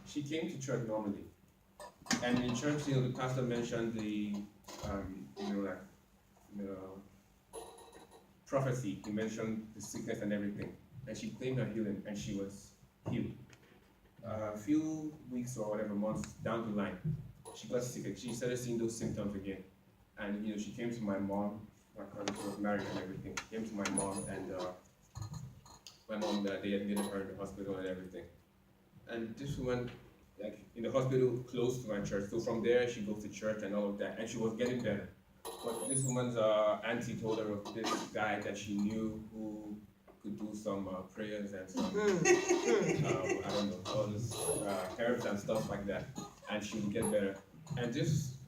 she came to church normally. And in church, the pastor mentioned the, like, the prophecy. He mentioned the sickness and everything. And she claimed her healing, and she was healed. A few weeks or whatever months down the line, she got sick. She started seeing those symptoms again. And, she came to my mom. My cousin was married and everything. She came to my mom, and my mom, they admitted her in the hospital and everything. And this woman, like, in the hospital close to my church. So from there, she goes to church and all of that. And she was getting better. But this woman's auntie told her of this guy that she knew who could do some prayers and some, I don't know, all this herbs and stuff like that. And she would get better. And this,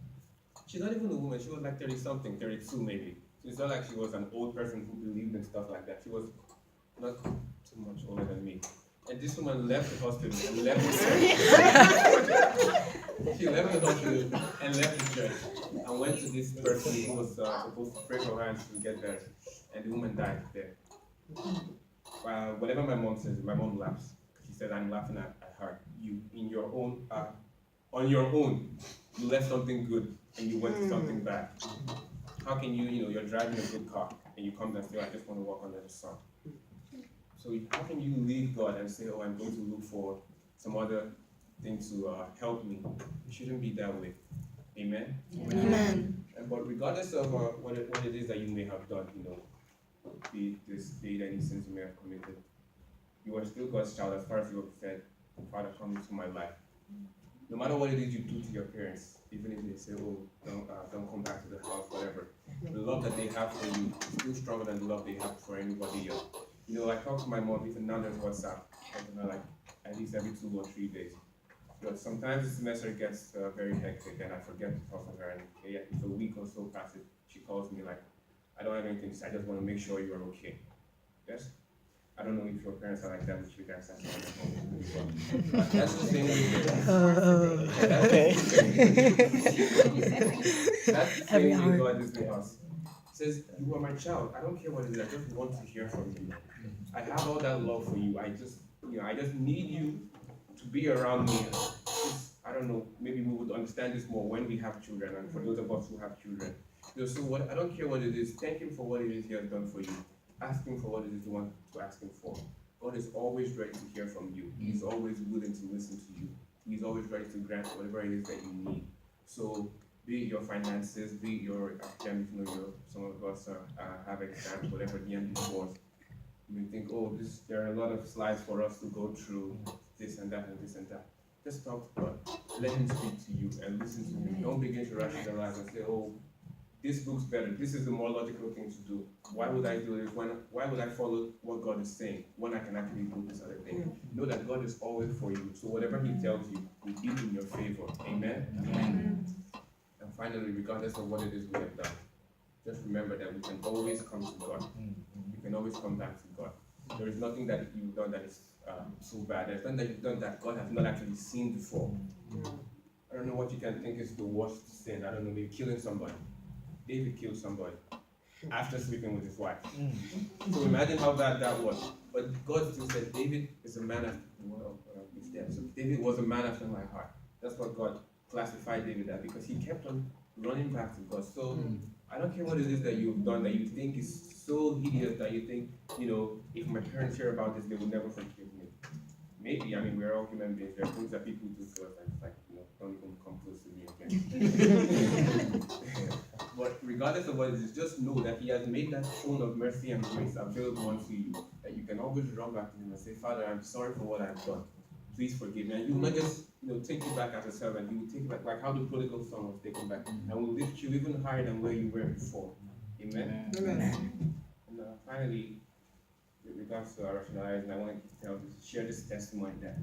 she's not even a woman. She was like 30 something, 32 maybe. So it's not like she was an old person who believed in stuff like that. She was not too much older than me. And this woman left the hospital and left the church. She left the hospital and left the church and went to this person who was supposed to pray for her and she would get better. And the woman died there. Whatever my mom says, my mom laughs. She said, I'm laughing at her. You, in your own, on your own, you left something good and you went to something bad. How can you're driving a good car and you come and say, I just want to walk under the sun. So how can you leave God and say, oh, I'm going to look for some other thing to help me? It shouldn't be that way. Amen? Amen. But regardless of what it is that you may have done, be any sins you may have committed, you are still God's child as far as you have said, Father, come into my life. No matter what it is you do to your parents, even if they say, oh, don't come back to the house, whatever, the love that they have for you is still stronger than the love they have for anybody else. I talk to my mom, even now there's WhatsApp, like at least every 2 or 3 days. But sometimes the semester gets very hectic and I forget to talk to her. And if a week or so passes, she calls me like, I don't have anything to say, I just want to make sure you're okay. Yes? I don't know if your parents are like that with you guys. But that's the same way. Okay. That's the same way God is with us. He says, you are my child. I don't care what it is. I just want to hear from you. I have all that love for you. I just need you to be around me. I don't know, maybe we would understand this more when we have children, and for those of us who have children. So I don't care what it is. Thank him for what it is he has done for you. Ask him for what it is you want to ask him for. God is always ready to hear from you. He's always willing to listen to you. He's always ready to grant whatever it is that you need. So be it your finances, be it your academics, some of us have exams, whatever the end was. You may think, oh, there are a lot of slides for us to go through, this and that and this and that. Just talk to God. Let him speak to you and listen to him. Don't begin to rationalize and say, oh, this looks better. This is the more logical thing to do. Why would I do this? Why would I follow what God is saying when I can actually do this other thing? Know that God is always for you. So whatever he tells you will be in your favor. Amen? Amen. And finally, regardless of what it is we have done, just remember that we can always come to God. You can always come back to God. There is nothing that you've done that is so bad. There's nothing that you've done that God has not actually seen before. I don't know what you can think is the worst sin. I don't know, maybe killing somebody. David killed somebody after sleeping with his wife. So imagine how bad that was. But God still said, David is a man after, he's dead. So David was a man after my heart. That's what God classified David as, because he kept on running back to God. So I don't care what it is that you've done that you think is so hideous that you think, if my parents hear about this, they will never forgive me. Maybe, we're all human beings. There are things that people do to us and it's like, don't even come close to me again. But regardless of what it is, just know that he has made that throne of mercy and grace available unto you, that you can always run back to him and say, Father, I'm sorry for what I've done. Please forgive me. And he will not just take you back as a servant. He will take you back like how the prodigal son was taken back, and will lift you even higher than where you were before. Amen. Amen. And finally, with regards to our rationalizing, I want to share this testimony that